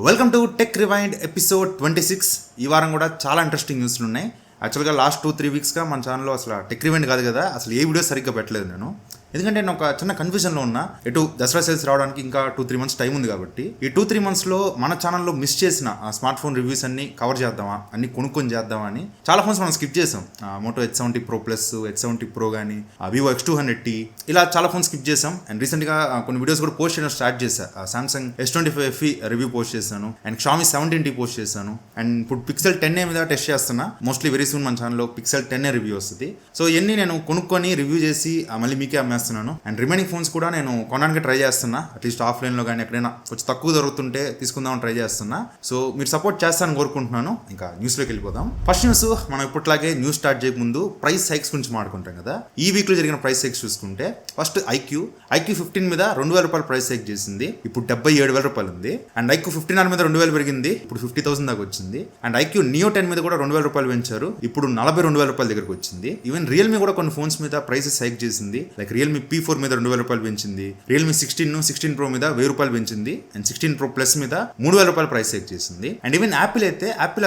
Welcome to tech rewind episode 26. ఈ వారం కూడా చాలా ఇంట్రెస్టింగ్ న్యూస్లు ఉన్నాయి. యాక్చువల్గా లాస్ట్ 2-3 వీక్స్గా మన ఛానల్లో అసలు టెక్ రివైండ్ కాదు కదా, అసలు ఏ వీడియో సరిగ్గా పెట్టలేదు నేను. ఎందుకంటే నేను ఒక చిన్న కన్ఫ్యూజన్లో ఉన్నా. ఎటు దసరా సేల్స్ రావడానికి ఇంకా 2-3 మంత్స్ టైం ఉంది కాబట్టి ఈ 2-3 మంత్స్లో మన ఛానల్లో మిస్ చేసిన స్మార్ట్ ఫోన్ రివ్యూస్ అన్ని కవర్ చేద్దామా, అన్ని కొనుక్కొని చేద్దామా అని. చాలా ఫోన్స్ మనం స్కిప్ చేసాం. Moto H70 Pro Plus, H70 Pro కానీ, Vivo X200T, ఇలా చాలా ఫోన్స్ స్కిప్ చేసాం. అండ్ రీసెంట్గా కొన్ని వీడియోస్ కూడా పోస్ట్ చేయడం స్టార్ట్ చేశాను. Samsung S25 FE review post చేశాను, అండ్ Xiaomi 17T పోస్ట్ చేశాను, అండ్ ఇప్పుడు Pixel 10a మీద టెస్ట్ చేస్తున్నా. మోస్ట్లీ వెరీ సూన్ మన ఛానల్లో Pixel 10a రివ్యూ వస్తుంది. సో ఇవన్నీ నేను కొనుక్కొని రివ్యూ చేసి మళ్ళీ మీకే అమ్మేస్తున్నాను. అండ్ రిమైనింగ్ ఫోన్స్ కూడా నేను కొనడానికి ట్రై చేస్తున్నా. అట్లీస్ట్ ఆఫ్లైన్లో కానీ ఎక్కడైనా కొంచెం తక్కువ దొరుకుతుంటే తీసుకుందామని ట్రై చేస్తున్నా. సో మీరు సపోర్ట్ చేస్తారని కోరుకుంటున్నాను. ఇంకా న్యూస్లోకి వెళ్ళిపోదాం. ఫస్ట్ న్యూస్, మనం ఇప్పట్లాగే న్యూస్ స్టార్ట్ చేయకముందు ప్రైస్ హైక్స్ గురించి మాట్లాడుకుంటాం కదా. ఈ వీక్లో జరిగిన ప్రైస్ హైక్స్ చూసుకుంటే ఫస్ట్ ఐక్యూ 15 మీద ₹2,000 ప్రైస్ హైక్ చేసింది. ఇప్పుడు ₹77,000 ఉంది. అండ్ ఐక్యూ 15R మీద 2,000 పెరిగింది, ఇప్పుడు 50,000 దాకా వచ్చింది. అండ్ ఐక్యూ నియో 10 మీద కూడా ₹2,000 పెంచారు, ఇప్పుడు ₹42,000 దగ్గరకు వచ్చింది. ఈవెన్ రియల్మీ కూడా కొన్ని ఫోన్స్ మీద ప్రైసెస్ హైక్ చేసింది. లైక్ రియల్మీ P4 మీద ₹2,000 పెంచింది, రియల్మీ 16 Pro మీద ₹1,000 పెంచింది, అండ్ 16 Pro Plus మీద ₹3,000 ప్రైస్ హైక్ చేసింది. అండ్ ఈవెన్ యాపిల్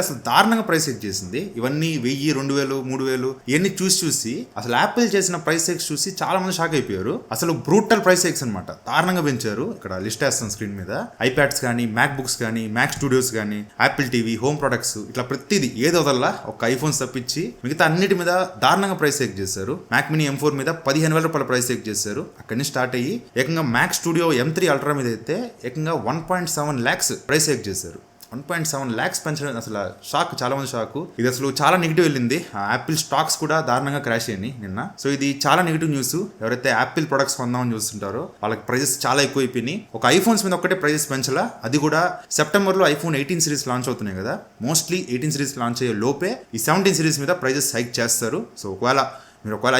అసలు దారుణంగా ప్రైస్ హైక్ చేసింది. ఇవన్నీ 1,000, 2,000, 3,000 ఇవన్నీ చూసి అసలు యాపిల్ చేసిన ప్రైస్ హైక్స్ చూసి చాలా మంది షాక్ అయిపోయారు. అసలు బ్రూటల్ ప్రైస్ హైక్స్ అనమాట, దారుణంగా పెంచారు. ఇక్కడ లిస్ట్ వేస్తాను స్క్రీన్ మీద. ఐప్యాడ్స్ కానీ, మ్యాక్ బుక్స్ కానీ, మ్యాక్ స్టూడియోస్ కానీ, యాపిల్ టీవీ, హోమ్ ప్రొడక్ట్స్, ఇట్లా ప్రతిదీ ఏదో వదల్లా ఒక ఐఫోన్స్ తప్పించి మిగతా అన్నిటి మీద దారుణంగా ప్రైస్ హైక్ చేశారు. మ్యాక్ మినీ M4 మీద ₹15,000 ప్రైస్ హైక్ చేశారు. అక్కడి నుంచి స్టార్ట్ అయ్యి ఏకంగా మ్యాక్ స్టూడియో M3 Ultra మీద అయితే ఏకంగా 1.7 lakhs ప్రైస్ హైక్ చేశారు. 1.7 lakhs పెంచడం అసలు షాక్, చాలా మంది షాక్. ఇది అసలు చాలా నెగిటివ్ వెళ్ళింది. యాపిల్ స్టాక్స్ కూడా దారుణంగా క్రాష్ అయ్యాయి నిన్న. సో ఇది చాలా నెగిటివ్ న్యూస్. ఎవరైతే యాపిల్ ప్రొడక్ట్స్ కొందామని చూస్తుంటారో వాళ్ళకి ప్రైజెస్ చాలా ఎక్కువ అయిపోయినాయి. ఒక ఐఫోన్స్ మీద ఒక్కటే ప్రైజెస్ పెంచలా, అది కూడా సెప్టెంబర్లో iPhone 18 సిరీస్ లాంచ్ అవుతున్నాయి కదా. మోస్ట్లీ 18 సిరీస్ లాంచ్ అయ్యే లోపే ఈ 17 సిరీస్ మీద ప్రైజెస్ హైక్ చేస్తారు. సో ఒకవేళ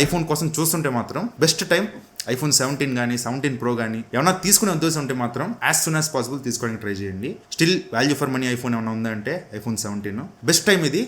ఐఫోన్ కోసం చూస్తుంటే మాత్రం బెస్ట్ టైం iPhone 17 కానీ, 17 Pro కానీ ఏమన్నా తీసుకునే ఉద్దేశం ఉంటే మాత్రం యాజ్ సూన్ యాజ్ పాసిబుల్ తీసుకోవడానికి ట్రై చేయండి. Still value for money iPhone ఏమైనా ఉందంటే iPhone 17 బెస్ట్ టైం ఇది.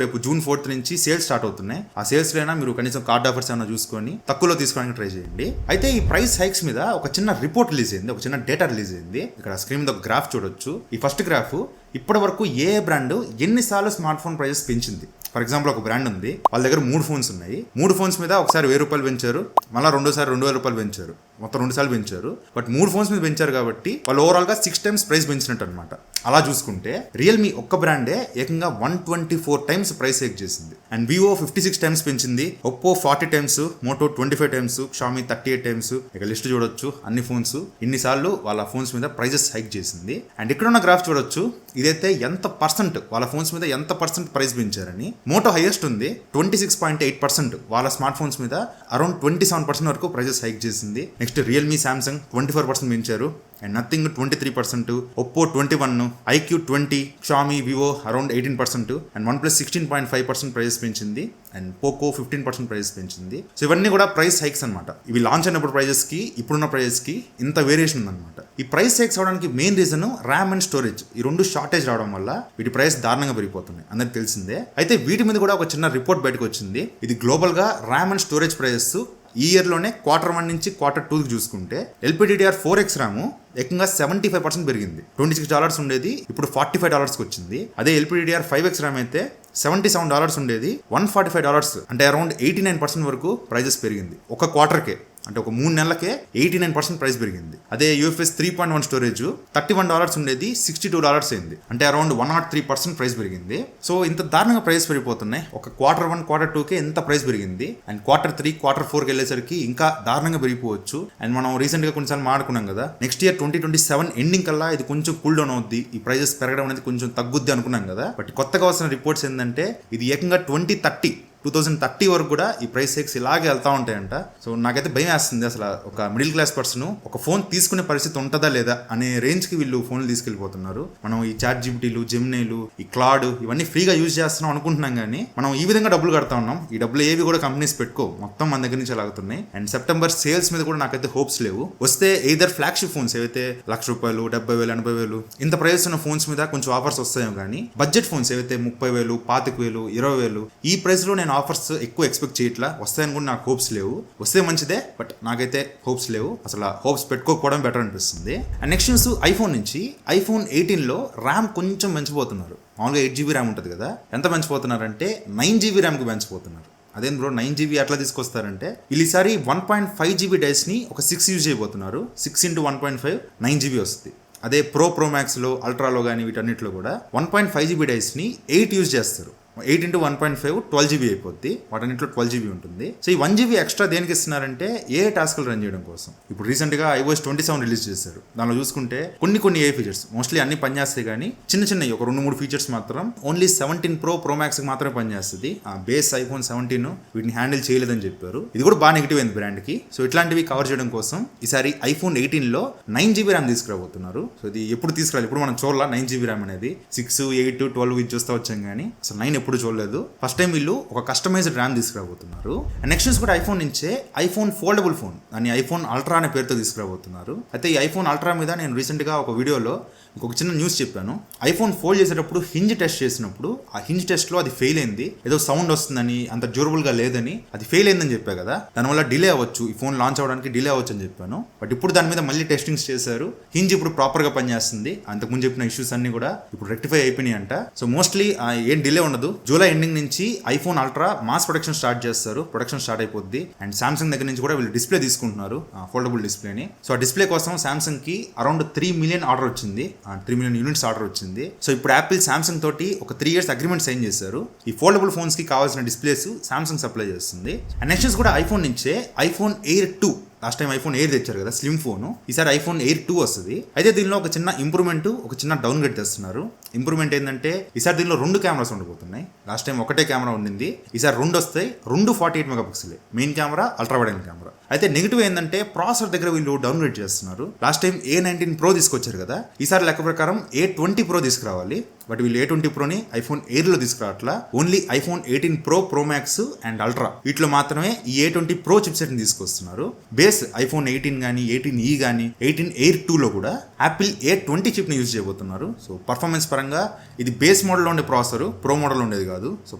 రేపు June 4th నుంచి సేల్స్ స్టార్ట్ అవుతున్నాయి. ఆ సేల్స్ అయినా మీరు కనీసం కార్డ్ ఆఫర్స్ ఏమైనా చూసుకొని తక్కువలో తీసుకోవడానికి ట్రై చేయండి. అయితే ఈ ప్రైస్ హైక్స్ మీద ఒక చిన్న రిపోర్ట్ రిలీజ్ అయింది, ఒక చిన్న డేటా రిలీజ్ అయింది. ఇక్కడ స్క్రీన్ మీద ఒక గ్రాఫ్ చూడొచ్చు. ఈ ఫస్ట్ గ్రాఫ్ ఇప్పటి వరకు ఏ బ్రాండ్ ఎన్నిసార్లు స్మార్ట్ ఫోన్ ప్రైజెస్ పెంచింది. ఫర్ ఎగ్జాంపుల్ ఒక బ్రాండ్ ఉంది, వాళ్ళ దగ్గర 3 ఫోన్స్ ఉన్నాయి. 3 ఫోన్స్ మీద ఒకసారి ₹1,000 పెంచారు, మళ్ళీ రెండోసారి ₹2,000 పెంచారు, మొత్తం 2 సార్లు పెంచారు. బట్ 3 ఫోన్స్ మీద పెంచారు కాబట్టి వాళ్ళు ఓవరాల్గా 6 times ప్రైస్ పెంచినట్టు అనమాట. అలా చూసుకుంటే రియల్మీ ఒక్క బ్రాండే ఏకంగా 124 times ప్రైస్ హైక్ చేసింది. అండ్ వివో 56 times పెంచింది, Oppo 40 times, Moto 25 times, Xiaomi 38 times. ఇక లిస్ట్ చూడొచ్చు, అన్ని ఫోన్స్ ఇన్నిసార్లు వాళ్ళ ఫోన్స్ మీద ప్రైజెస్ హైక్ చేసింది. అండ్ ఇక్కడ ఉన్న గ్రాఫ్ చూడొచ్చు, ఇదైతే ఎంత పర్సెంట్ వాళ్ళ ఫోన్స్ మీద ఎంత పర్సెంట్ ప్రైస్ పెంచారని. మోటో హైయెస్ట్ ఉంది, 26.8%. వాళ్ళ స్మార్ట్ ఫోన్స్ మీద అరౌండ్ 27% వరకు ప్రైజెస్ హైక్ చేసింది. నెక్స్ట్ రియల్మీ, సామ్సంగ్ 24% పెంచారు, and nothing 23%, Oppo 21%, iQOO 20%, Xiaomi, Vivo around 18%, and OnePlus 16.5% prices పెంచింది, అండ్ పోకో 15% ప్రైజెస్ పెంచింది. సో ఇవన్నీ కూడా ప్రైస్ హైక్స్ అనమాట. ఇవి లాంచ్ అయినప్పుడు ప్రైజెస్ కి ఇప్పుడున్న ప్రైజెస్ కి ఇంత వేరియేషన్ ఉందన్నమాట. ఈ ప్రైస్ హైక్స్ అవడానికి main reason RAM and storage, ఈ 2 షార్టేజ్ రావడం వల్ల వీటి ప్రైస్ దారుణంగా పెరిగిపోతున్నాయి, అందరికి తెలిసిందే. అయితే వీటి మీద కూడా ఒక చిన్న రిపోర్ట్ బయటకు వచ్చింది. ఇది గ్లోబల్ గా ర్యామ్ అండ్ స్టోరేజ్ ప్రైజెస్ ఈ ఇయర్లోనే Q1 నుంచి Q2 చూసుకుంటే LPDDR4X ర్యామ్ ఏకంగా 75% పెరిగింది. $26 ఉండేది, ఇప్పుడు $45 వచ్చింది. అదే LPDDR5X ర్యామ్ అయితే $77 ఉండేది, $145, అంటే అరౌండ్ 89% వరకు ప్రైజెస్ పెరిగింది ఒక క్వార్టర్కే. అంటే ఒక 3 నెలలకే 89% ప్రైస్ పెరిగింది. అదే UFS 3.1 స్టోరేజ్ $31 ఉండేది, $62 అయింది, అంటే అరౌండ్ 103% ప్రైస్ పెరిగింది. సో ఇంత దారుణంగా ప్రైస్ పెరిగిపోతున్నాయి. ఒక Q1, Q2కే ఎంత ప్రైస్ పెరిగింది, అండ్ Q3, Q4కి వెళ్ళేసరికి ఇంకా దారుణంగా పెరిగిపోవచ్చు. అండ్ మనం రీసెంట్ గా కొన్నిసార్లు మాట్లాడుకున్నాం కదా, నెక్స్ట్ ఇయర్ 2027 ఎండింగ్ కల్లా ఇది కొంచెం కూల్ డౌన్ అవుద్ది, ఈ ప్రైజెస్ పెరగడం అనేది కొంచెం తగ్గుద్ది అనుకున్నాం కదా. బట్ కొత్తగా వస్తున్న రిపోర్ట్స్ ఏంటంటే ఇది ఏకంగా 2030 వరకు కూడా ఈ ప్రైస్ హైక్స్ ఇలాగే వెళ్తా ఉంటాయంట. సో నాకైతే భయం వేస్తుంది. అసలు ఒక మిడిల్ క్లాస్ పర్సన్ ఒక ఫోన్ తీసుకునే పరిస్థితి ఉంటుందా లేదా అనే రేంజ్ కి వీళ్ళు ఫోన్లు తీసుకెళ్లిపోతున్నారు. మనం ఈ చాట్ జీపీటీలు, జెమినీలు, ఈ క్లాడ్ ఇవన్నీ ఫ్రీగా యూజ్ చేస్తున్నాం అనుకుంటున్నాం, కానీ మనం ఈ విధంగా డబ్బులు కడతా ఉన్నాం. ఈ డబ్బులు ఏవి కూడా కంపెనీస్ పెట్టుకో, మొత్తం మన దగ్గర నుంచి లాగుతున్నాయి. అండ్ సెప్టెంబర్ సేల్స్ మీద కూడా నాకైతే హోప్స్ లేవు. వస్తే ఎయిదర్ ఫ్లాగ్షిప్ ఫోన్స్ ఏవైతే ₹1,00,000, ₹70,000, ₹80,000 ఇంత ప్రైస్ ఉన్న ఫోన్స్ మీద కొంచెం ఆఫర్స్ వస్తాయో, కానీ బడ్జెట్ ఫోన్స్ ఏవైతే ₹30,000, ₹25,000, ₹20,000 ఈ ప్రైస్ లో నేను నేను ఆఫర్స్ ఎక్కువ ఎక్స్పెక్ట్ చేయట్లా, వస్తాయని కూడా నాకు హోప్స్ లేవు. వస్తే మంచిదే, బట్ నాకైతే హోప్స్ లేవు. అసలు హోప్స్ పెట్టుకోకపోవడం బెటర్ అనిపిస్తుంది. అండ్ నెక్స్ట్ న్యూస్ ఐఫోన్ నుంచి. ఐఫోన్ 18లో ర్యామ్ కొంచెం పెంచిపోతున్నారు. మామూలుగా 8GB ర్యామ్ ఉంటుంది కదా, ఎంత పెంచిపోతున్నారంటే 9GB ర్యామ్కి పెంచిపోతున్నారు. అదేం బ్రో 9GB అట్లా తీసుకొస్తారంటే, వీళ్ళు ఈసారి 1.5GB డైస్ని ఒక 6 యూజ్ చేయబోతున్నారు. 6 × 1.5 9GB వస్తుంది. అదే ప్రో మ్యాక్స్లో, అల్ట్రాలో కానీ వీటన్నిటిలో కూడా 1.5GB డైస్ని 8 యూజ్ చేస్తారు. 8 × 1.5 12GB అయిపోద్ది. వాటన్నింటిలో 12GB ఉంటుంది. సో ఈ 1GB ఎక్స్ట్రా దేనికి ఇస్తున్నారంటే ఏ టాస్క్లు రన్ చేయడం కోసం. ఇప్పుడు రీసెంట్గా iOS 27 రిలీజ్ చేశారు. దానిలో చూసుకుంటే కొన్ని ఏ ఫీచర్స్ మోస్ట్లీ అన్ని పనిచేస్తాయి, కానీ చిన్న ఒక 2-3 ఫీచర్స్ మాత్రం ఓన్లీ 17 ప్రో మ్యాక్స్కి మాత్రమే పనిచేస్తుంది. ఆ బేస్ ఐఫోన్ 17 వీటిని హ్యాండిల్ చేయలేదని చెప్పారు. ఇది కూడా బాగా నెగిటివ్ అయింది బ్రాండ్కి. సో ఇట్లాంటివి కవర్ చేయడం కోసం ఈసారి ఐఫోన్ 18లో 9GB ర్యామ్ తీసుకురాబోతున్నారు. సో ఇది ఎప్పుడు తీసుకురాలి, ఇప్పుడు మనం చూడాల 9GB ర్యామ్ అనేది. 6, 8, 12 ఇది చూస్తూ వచ్చాం, కానీ అసలు 9 ఎప్పుడు చూడలేదు. ఫస్ట్ టైం వీళ్ళు ఒక కస్టమైజ్డ్ ర్యామ్ తీసుకురాబోతున్నారు. అండ్ నెక్స్ట్ న్యూస్ కూడా ఐఫోన్ నుంచే. ఐఫోన్ ఫోల్డబుల్ ఫోన్, దాన్ని ఐఫోన్ అల్ట్రా అనే పేరుతో తీసుకురాబోతున్నారు. అయితే ఈ ఐఫోన్ అల్ట్రా మీద నేను రీసెంట్గా ఒక వీడియోలో ఇంకొక చిన్న న్యూస్ చెప్పాను. ఐఫోన్ ఫోల్డ్ చేసేటప్పుడు హింజ్ టెస్ట్ చేసినప్పుడు ఆ హింజ్ టెస్ట్లో అది ఫెయిల్ అయింది. ఏదో సౌండ్ వస్తుందని, అంత డ్యూరబుల్గా లేదని, అది ఫెయిల్ అయిందని చెప్పా కదా. దానివల్ల డిలే అవ్వచ్చు, ఈ ఫోన్ లాంచ్ అవ్వడానికి డిలే అవ్వచ్చు అని చెప్పాను. బట్ ఇప్పుడు దాని మీద మళ్ళీ టెస్టింగ్స్ చేశారు. హింజ్ ఇప్పుడు ప్రాపర్గా పనిచేస్తుంది. అంతకుముందు చెప్పిన ఇష్యూస్ అన్ని కూడా ఇప్పుడు రెక్టిఫై అయిపోయినాయి అంట. సో మోస్ట్లీ ఏం డిలే ఉండదు. జూలై ఎండింగ్ నుంచి iPhone ultra mass production start చేస్తారు. ప్రొడక్షన్ స్టార్ట్ అయిపోద్ది. అండ్ సామ్సంగ్ దగ్గర నుంచి కూడా వీళ్ళు డిస్ప్లే తీసుకుంటున్నారు, ఫోల్డబుల్ డిస్ప్లేని. సో ఆ డిస్ప్లే కోసం సామ్సంగ్ కి అరౌండ్ 3 మిలియన్ ఆర్డర్ వచ్చింది, 3 మిలియన్ యూనిట్స్ ఆర్డర్ వచ్చింది. సో ఇప్పుడు యాపిల్ సామ్సంగ్ తోటి ఒక 3 years అగ్రిమెంట్ సైన్ చేశారు. ఈ ఫోల్డబుల్ ఫోన్స్ కి కావాల్సిన డిస్ప్లేస్ సామ్సంగ్ సప్లై చేస్తుంది. అండ్ నెక్స్ట్ కూడా ఐఫోన్ నుంచే iPhone air 2. Last time iPhone air తెచ్చారు కదా, స్లిమ్ ఫోన్. ఈసారి ఐఫోన్ ఎయిర్ 2 వస్తుంది. అయితే దీనిలో ఒక చిన్న ఇంప్రూవ్మెంట్, ఒక చిన్న డౌన్ గ్రేడ్ తెస్తున్నారు. ఇంప్రూవ్మెంట్ ఏంటంటే ఈసారి దీనిలో 2 కెమెరాస్ ఉండబోతున్నాయి. లాస్ట్ టైం ఒకటే కెమెరా ఉండింది, ఈసారి 2 వస్తాయి. 2 48 megapixel main camera, ultra wide angle camera. అయితే నెగిటివ్ ఏంటంటే ప్రాసెసర్ దగ్గర వీళ్ళు డౌన్ గ్రేడ్ చేస్తున్నారు. లాస్ట్ టైం A19 Pro తీసుకొచ్చారు కదా, ఈసారి లెక్క ప్రకారం A20 Pro తీసుకురావాలి. బట్ వీళ్ళు A20 Proని ఐఫోన్ ఎయిర్లో తీసుకురావట్లా. Only iPhone 18 Pro Max and Ultra వీటిలో మాత్రమే ఈ A20 Pro చిప్సెట్ని తీసుకొస్తున్నారు. బేస్ ఐఫోన్ 18 కానీ, 18e కానీ, 18 ఎయిర్ 2లో కూడా యాపిల్ A20 చిప్ని యూజ్ చేయబోతున్నారు. సో పర్ఫార్మెన్స్ పరంగా ఇది బేస్ మోడల్లో ఉండే ప్రాసెసర్, ప్రో మోడల్ ఉండేది కాదు. సో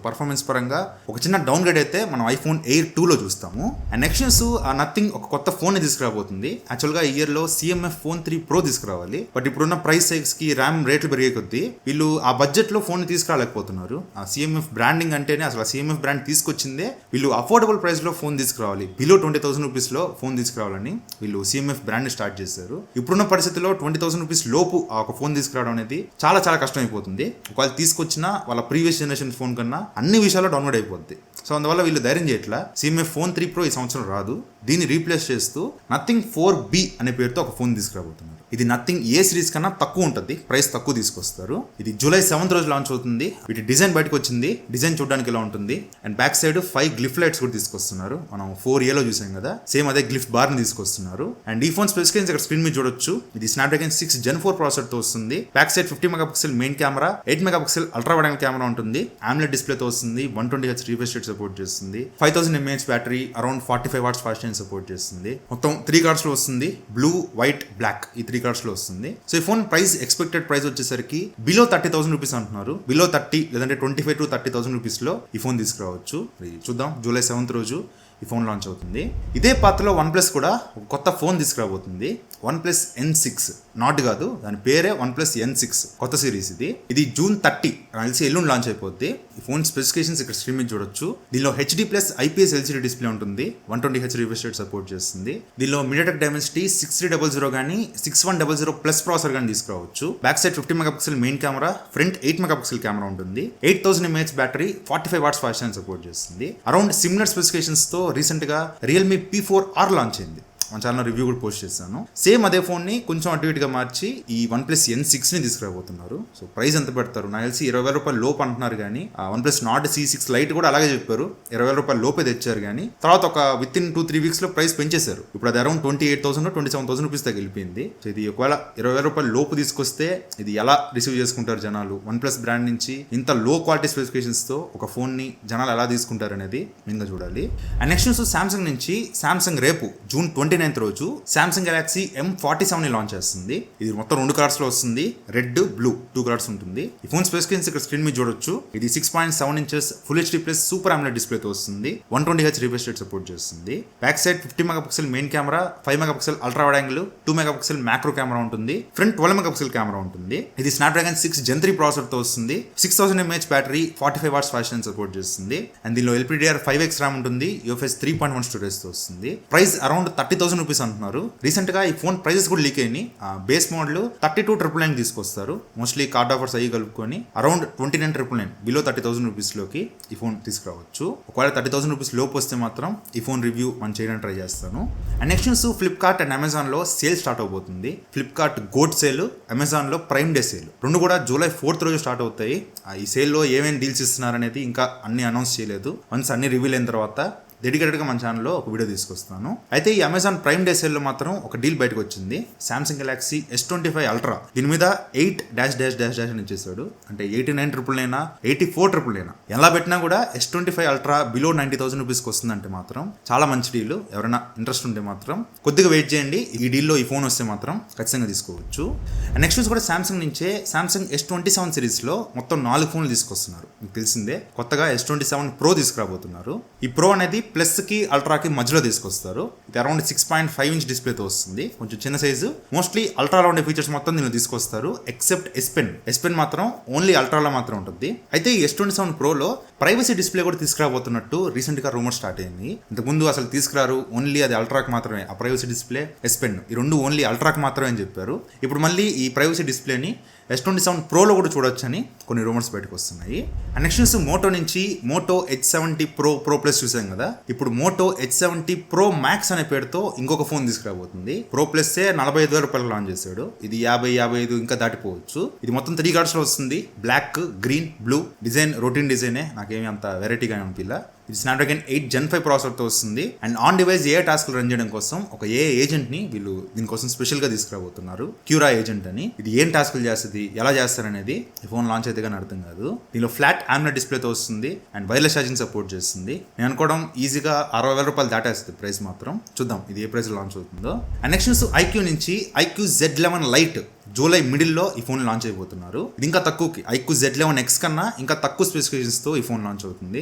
పర్ఫార్మెన్స్ పరంగా ఒక చిన్న డౌన్ గ్రేడ్ అయితే మనం ఐఫోన్ ఎయిర్ 2లో చూస్తాము. అండ్ నెక్స్ట్ న్యూస్, నథింగ్ ఒక కొత్త ఫోన్ తీసుకురాబోతుంది. యాక్చువల్గా ఈ ఇయర్లో CMF Phone 3 Pro తీసుకురావాలి. బట్ ఇప్పుడున్న ప్రైస్ కి ర్యామ్ రేట్లు పెరిగే కొద్దీ వీళ్ళు ఆ బడ్జెట్లో ఫోన్ తీసుకురాలేకపోతున్నారు. ఆ CMF బ్రాండింగ్ అంటేనే, అసలు CMF బ్రాండ్ తీసుకొచ్చిందే వీళ్ళు అఫోర్డబుల్ ప్రైస్లో ఫోన్ తీసుకురావాలి. బిలో 20,000 రూపీస్లో ఫోన్ తీసుకురావాలని వీళ్ళు CMF బ్రాండ్ స్టార్ట్ చేశారు. ఇప్పుడున్న పరిస్థితుల్లో 20,000 రూపీస్ లోపు ఆ ఒక ఫోన్ తీసుకురావడం అనేది చాలా చాలా కష్టం అయిపోతుంది. ఒకవేళ తీసుకొచ్చినా వాళ్ళ ప్రీవియస్ జనరేషన్ ఫోన్ కన్నా అన్ని విషయాల్లో డౌన్లోడ్ అయిపోద్ది. సో అందువల్ల వీళ్ళు ధైర్యం చేయట్లా. CMF Phone 3 Pro ఈ సంవత్సరం రాదు. దీన్ని రీప్లేస్ చేస్తూ నథింగ్ 4B అనే పేరుతో ఒక ఫోన్ తీసుకురాబోతున్నారు. ఇది నథింగ్ ఏ సిరీస్ కన్నా తక్కువ ఉంటుంది, ప్రైస్ తక్కువ తీసుకొస్తారు. ఇది జూలై 7th రోజు లాంచ్ అవుతుంది. వీటి డిజైన్ బయటకు వచ్చింది. డిజైన్ చూడడానికి ఇలా ఉంటుంది. And back side 5 glyph lights కూడా తీసుకొస్తున్నారు. మనం 4Aలో చూసాం కదా, సేమ్ అదే గ్లిఫ్ బార్ ని తీసుకొస్తున్నారు. అండ్ ఈ ఫోన్ స్పెసిఫికేషన్స్ ఇక్కడ స్క్రీన్ మీద చూడొచ్చు. ఇది Snapdragon 6 Gen 4 ప్రాసెసర్ తో వస్తుంది. Back side 50 megapixel main camera, 8 megapixel ultra wide angle camera ఉంటుంది. AMOLED డిస్ప్లే తో వస్తుంది. 120Hz రిఫ్రెష్ రేట్ సపోర్ట్ చేస్తుంది. 5000 mAh battery, around 45 watts fast charging support చేస్తుంది. మొత్తం 3 కలర్స్ లో వస్తుంది. బ్లూ, వైట్, బ్లాక్ ఈ 3 కలర్స్ లో వస్తుంది. సో ఈ ఫోన్ ప్రైస్, ఎక్స్పెక్టెడ్ ప్రైస్ వచ్చేసరికి బిలో 30,000 రూపీస్ అంటున్నారు. బిలో 30 లేదంటే 25 to 30,000 రూపీస్లో ఈ ఫోన్ తీసుకురావచ్చు. చూద్దాం, జూలై 7th రోజు ఈ ఫోన్ లాంచ్ అవుతుంది. ఇదే పాత్రలో OnePlus కూడా ఒక కొత్త ఫోన్ తీసుకురాబోతుంది. OnePlus N6, నాట్ కాదు, దాని పేరే OnePlus N6 కొత్త సిరీస్. ఇది జూన్ 30 కలిసి ఎల్లుండి లాంచ్ అయిపోద్ది. ఈ ఫోన్ స్పెసిఫికేషన్స్ ఇక్కడ స్క్రీన్ మీద చూడొచ్చు. దీనిలో HD+ IPS LCD డిస్ప్లే ఉంటుంది. 120Hz రిఫ్రెష్ రేట్ సపోర్ట్ చేస్తుంది. దీనిలో MediaTek Dimensity 6300 కానీ 6100 ప్లస్ ప్రాసెసర్ కానీ తీసుకురావచ్చు. Back side 50 megapixel main camera, front 8 megapixel camera ఉంటుంది. 8000 mAh battery, 45 watts fast charging support చేస్తుంది. అరౌండ్ సిమిలర్ స్పెసిఫికేషన్స్ తో రీసెంట్ గా Realme P4R లాంచ్ అయింది. మన ఛానల్ రివ్యూ కూడా పోస్ట్ చేశాను. సేమ్ అదే ఫోన్ ని కొంచెం అటు ఇటుగా మార్చి ఈ OnePlus N6 ని తీసుకురాబోతున్నారు. సో ప్రైస్ ఎంత పెడతారు నాకు తెలిసి 20,000 రూపాయలు లోపు అంటున్నారు. కానీ OnePlus Nord C6 Lite కూడా అలాగే చెప్పారు, 20,000 రూపాయలు లోపే తెచ్చారు. కానీ తర్వాత ఒక విత్ ఇన్ 2-3 weeks లో ప్రైస్ పెంచేశారు. ఇప్పుడు అది అరౌండ్ 28,000 27,000 రూపీస్ దాకా వెళ్ళిపోయింది. సో ఇది ఒకవేళ 20,000 రూపాయలు లోపు తీసుకొస్తే ఇది ఎలా రిసీవ్ చేసుకుంటారు జనాలు? OnePlus బ్రాండ్ నుంచి ఇంత లో క్వాలిటీ స్పెసిఫికేషన్స్ తో ఒక ఫోన్ ని జనాలు ఎలా తీసుకుంటారు అనేది మెయిన్గా చూడాలి. అండ్ నెక్స్ట్ న్యూస్, సామ్సంగ్ నుంచి. సామ్సంగ్ రేపు జూన్ 29 29th రోజు సామ్సంగ్ గెలాక్సీ M47 ని లాంచ్ చేస్తుంది. ఇది మొత్తం 2 కలర్స్ లో వస్తుంది, రెడ్ బ్లూ 2 కలర్స్ ఉంటుంది. ఈ ఫోన్ స్పెసిఫికేషన్స్ ఇక్కడ స్క్రీన్ మీద చూడొచ్చు. ఇది 6.7 inches full HD plus super AMOLED display తో వస్తుంది. 120Hz రిఫ్రెష్ రేట్ సపోర్ట్ చేస్తుంది. Back side 50 megapixel main camera, 5 megapixel ultra wide angle, 2 megapixel macro camera ఉంటుంది. ఫ్రంట్ 12 మెగాపిక్సెల్ కెమెరా ఉంటుంది. ఇది స్నాప్డ్రాగన్ 6 Gen 3 ప్రాసెసర్ తో వస్తుంది. 6000 mAh battery, 45 watts fast charging support చేస్తుంది. And దీనిలో LPDDR5X RAM ఉంటుంది. UFS 3.1 storage తో వస్తుంది. ప్రైస్ అరౌండ్ 30,000 రూపీస్ అంటున్నారు. రీసెంట్ గా ఈ ఫోన్ ప్రైజెస్ కూడా లీక్ అయినాయి. బేస్ మోడల్ 32,999 తీసుకొస్తారు. మోస్ట్లీ కార్డ్ ఆఫర్స్ అయ్యి కలుపుకొని అరౌండ్ 29,999 బిలో 30,000 రూపీస్ లోకి ఈ ఫోన్ తీసుకురావచ్చు. ఒకవేళ 30,000 రూపీస్ లోపు వస్తే మాత్రం ఈ ఫోన్ రివ్యూ మనం చేయడానికి ట్రై చేస్తాను. And next news, Flipkart and Amazon లో సేల్ స్టార్ట్ అవబోతుంది. ఫ్లిప్కార్ట్ గోట్ సేల్, అమెజాన్ లో ప్రైమ్ డే సేల్ రెండు కూడా జూలై 4th రోజు స్టార్ట్ అవుతాయి. ఈ సేల్ లో ఏమేమి డీల్స్ ఇస్తున్నారు అనేది ఇంకా అన్ని అనౌన్స్ చేయలేదు. వన్స్ అన్ని రివీల్ అయిన తర్వాత డెడికేటెడ్గా మన ఛానల్లో ఒక వీడియో తీసుకొస్తాను. అయితే ఈ అమెజాన్ ప్రైమ్ డే సేల్లో మాత్రం ఒక డీల్ బయటకు వచ్చింది. సామ్సంగ్ గెలాక్సీ S25 అల్ట్రా దీని మీద 8 అని ఇచ్చేసాడు. అంటే 89,999, 84,999 ఎలా పెట్టినా కూడా S25 అల్ట్రా బిలో 90,000 రూపీస్కి వస్తుందంటే మాత్రం చాలా మంచి డీల్. ఎవరైనా ఇంట్రెస్ట్ ఉంటే మాత్రం కొద్దిగా వెయిట్ చేయండి. ఈ డీల్లో ఈ ఫోన్ వస్తే మాత్రం ఖచ్చితంగా తీసుకోవచ్చు. అండ్ నెక్స్ట్ కూడా సామ్సంగ్ నుంచే సామ్సంగ్ S27 సిరీస్లో మొత్తం 4 ఫోన్లు తీసుకొస్తున్నారు. మీకు తెలిసిందే, కొత్తగా S27 Pro తీసుకురాబోతున్నారు. ఈ ప్రో అనేది ప్లస్ కి అల్ట్రాకి మధ్యలో తీసుకొస్తారు. ఇది అరౌండ్ 6.5 ఇంచ్ డిస్ప్లేతో వస్తుంది. కొంచెం చిన్న సైజు. మోస్ట్లీ అల్ట్రాలో ఉండే ఫీచర్స్ మొత్తం దీనిలో తీసుకొస్తారు. ఎక్సెప్ట్ S Pen మాత్రం ఓన్లీ అల్ట్రాలో మాత్రం ఉంటుంది. అయితే ఈ S27 Proలో ప్రైవసీ డిస్ప్లే కూడా తీసుకురాబోతున్నట్టు రీసెంట్ గా రూమర్ స్టార్ట్ అయింది. ఇంతకుముందు అసలు తీసుకురారు, ఓన్లీ అది అల్ట్రాకి మాత్రమే. ఆ ప్రైవసీ డిస్ప్లే, S Pen ఈ రెండు ఓన్లీ అల్ట్రాకి మాత్రమే అని చెప్పారు. ఇప్పుడు మళ్ళీ ఈ ప్రైవసీ డిస్ప్లేని S27 Proలో కూడా చూడొచ్చని కొన్ని రూమర్స్ బయటకు వస్తున్నాయి. అండ్ నెక్స్ట్ న్యూస్, మోటో నుంచి మోటో H70 Pro ప్లస్ చూసాం కదా. ఇప్పుడు మోటో H70 Pro Max అనే పేరుతో ఇంకొక ఫోన్ తీసుకురాబోతుంది. ప్రో ప్లస్ 45,000 రూపాయలు లాంచ్ చేశాడు. ఇది 50-55 ఇంకా దాటిపోవచ్చు. ఇది మొత్తం 3 కలర్స్ లో వస్తుంది. Black, green, blue. Design routine డిజైనే, నాకేమీ అంత వెరైటీగా అనిపించలా. ఇది స్నాప్డ్రాగన్ 8 Gen 5 ప్రాసెసర్తో వస్తుంది. అండ్ ఆన్ డివైస్ ఏ టాస్క్లు రన్ చేయడం కోసం ఒక ఏజెంట్ని వీళ్ళు దీనికోసం స్పెషల్గా తీసుకురాబోతున్నారు. క్యూరా ఏజెంట్ అని. ఇది ఏం టాస్క్లు చేస్తుంది, ఎలా చేస్తారనేది ఈ ఫోన్ లాంచ్ అయితే కానీ అర్థం కాదు. దీనిలో ఫ్లాట్ AMOLED డిస్ప్లేతో వస్తుంది. అండ్ వైర్లెస్ ఛార్జింగ్ సపోర్ట్ చేస్తుంది. నేను అనుకోవడం ఈజీగా 60,000 రూపాయలు దాటేస్తుంది ప్రైస్ మాత్రం. చూద్దాం ఇది ఏ ప్రైస్ లాంచ్ అవుతుందో. అండ్ నెక్స్ట్ న్యూస్, IQ నుంచి IQ Z11 Lite జూలై మిడిల్లో ఈ ఫోన్ లాంచ్ అయిపోతున్నారు. ఇది ఇంకా తక్కువకి, IQ Z11X కన్నా ఇంకా తక్కువ స్పెసిఫికేషన్స్తో ఈ ఫోన్ లాంచ్ అవుతుంది.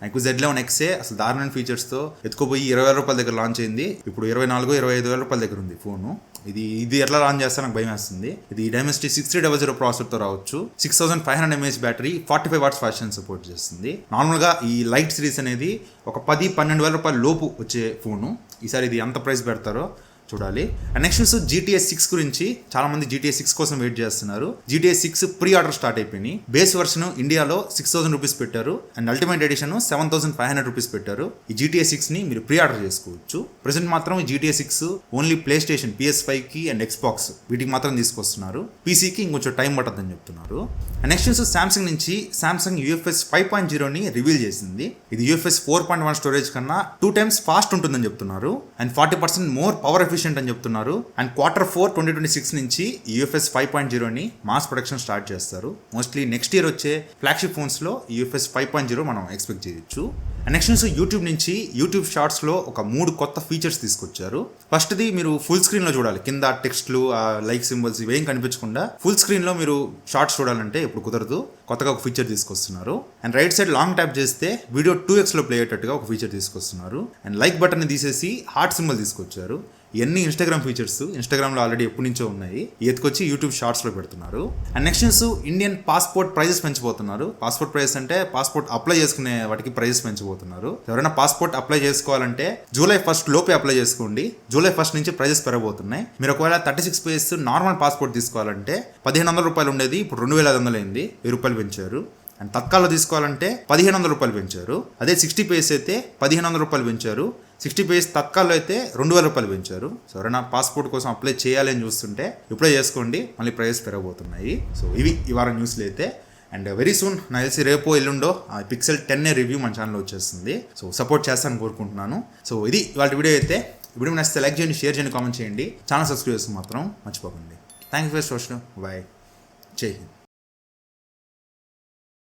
IQ Z11X అసలు దారుణమైన ఫీచర్స్తో ఎత్తుకోపోయి 20,000 రూపాయల దగ్గర లాంచ్ అయింది. ఇప్పుడు 24,000-25,000 రూపాయల దగ్గర ఉంది ఫోను. ఇది ఎట్లా లాంచ్ చేస్తే నాకు భయం వేస్తుంది. ఇది Dimensity 6300 ప్రాసెసర్తో రావచ్చు. 6500 mAh battery, 45 watts fast charging support చేస్తుంది. నార్మల్గా ఈ లైట్ సిరీస్ అనేది ఒక 10-12,000 రూపాయల లోపు వచ్చే ఫోను. ఈసారి ఇది ఎంత ప్రైస్ పెడతారో చూడాలి. అండ్ నెక్స్ట్ న్యూస్, GTA 6 గురించి. చాలా మంది GTA 6 కోసం వెయిట్ చేస్తున్నారు. GTA 6 ప్రీ ఆర్డర్ స్టార్ట్ అయిపోయింది. బేస్ వర్షన్ ఇండియాలో 6,000 రూపీస్ పెట్టారు. అండ్ అల్టిమేట్ ఎడిషన్ 7,500 రూపీస్ పెట్టారు. ఈ GTA 6 ని మీరు ప్రీ ఆర్డర్ చేసుకోవచ్చు. ప్రెసెంట్ మాత్రం ఈ GTA 6 only play station, PS5 కి అండ్ Xbox వీటికి మాత్రం తీసుకొస్తున్నారు. PCకి ఇంకొంచెం టైం పడుతుందని చెప్తున్నారు. అండ్ నెక్స్ట్ న్యూస్, సామ్సంగ్ నుంచి సామ్సంగ్ UFS 5.0ని రివీల్ చేసింది. ఇది UFS 4.1 స్టోరేజ్ కన్నా 2 times ఫాస్ట్ ఉంటుందని చెప్తున్నారు. అండ్ 40% మోర్ పవర్ ఎఫిషియెంట్ అని చెప్తున్నారు. అండ్ Q4 2026 నుంచి UFS 5.0ని మాస్ ప్రొడక్షన్ స్టార్ట్ చేస్తారు. మోస్ట్లీ నెక్స్ట్ ఇయర్ వచ్చే ఫ్లాగ్షిప్ ఫోన్స్ లో UFS 5.0 మనం ఎక్స్పెక్ట్ చేయొచ్చు. అండ్ నెక్స్ట్ న్యూస్, యూట్యూబ్ నుంచి యూట్యూబ్ షార్ట్స్ లో ఒక 3 కొత్త ఫీచర్స్ తీసుకొచ్చారు. ఫస్ట్ది మీరు ఫుల్ స్క్రీన్ లో చూడాలి. కింద టెక్స్ట్లు, లైక్ సింబల్స్ ఇవేం కనిపించకుండా ఫుల్ స్క్రీన్ లో మీరు షార్ట్స్ చూడాలంటే ఇప్పుడు కుదరదు. కొత్తగా ఒక ఫీచర్ తీసుకొస్తున్నారు. And right side long tap చేస్తే వీడియో 2x లో ప్లే అయ్యేటట్టుగా ఒక ఫీచర్ తీసుకొస్తున్నారు. అండ్ లైక్ బటన్ తీసేసి హార్ట్ సింబల్ తీసుకొచ్చారు. ఇవన్నీ ఇన్స్టాగ్రామ్ ఫీచర్స్. ఇన్స్టాగ్రామ్లో ఆల్రెడీ ఎప్పటి నుంచో ఉన్నాయి. ఎత్తుకొచ్చి యూట్యూబ్ షార్ట్స్లో పెడుతున్నారు. And next news, Indian passport prices పెంచబోతున్నారు. పాస్పోర్ట్ ప్రైజెస్ అంటే పాస్పోర్ట్ అప్లై చేసుకునే వాటికి ప్రైజెస్ పెంచబోతున్నారు. ఎవరైనా పాస్పోర్ట్ అప్లై చేసుకోవాలంటే జూలై 1st లోపే అప్లై చేసుకోండి. జూలై 1st నుంచి ప్రైజెస్ పెరగబోతున్నాయి. మీరు ఒకవేళ 36 పేజెస్ నార్మల్ పాస్పోర్ట్ తీసుకోవాలంటే 1,500 రూపాయలు ఉండేది ఇప్పుడు 2,500 అయింది. 1,000 రూపాయలు పెంచారు. అండ్ తత్కాల్లో తీసుకోవాలంటే 1,500 రూపాయలు పెంచారు. అదే 60 పేజెస్ అయితే 1,500 రూపాయలు పెంచారు. 60 పేజెస్ తత్కాల్లో అయితే 2,000 రూపాయలు పెంచారు. సో ఎవరైనా పాస్పోర్ట్ కోసం అప్లై చేయాలి అని చూస్తుంటే ఇప్పుడే చేసుకోండి, మళ్ళీ ప్రైస్ పెరగబోతున్నాయి. సో ఇవి ఈ వారం న్యూస్లు అయితే. అండ్ వెరీ సూన్ నాకు తెలిసి రేపో ఎల్లుండో Pixel 10 రివ్యూ మన ఛానల్లో వచ్చేస్తుంది. సో సపోర్ట్ చేస్తానని కోరుకుంటున్నాను. సో ఇది ఇవాళ వీడియో అయితే. వీడియో నచ్చితే లైక్ చేయండి, షేర్ చేయండి, కామెంట్ చేయండి. ఛానల్ సబ్స్క్రైబ్ చేసి మాత్రం మర్చిపోకండి. Thank you for watching. Bye. జై హింద్.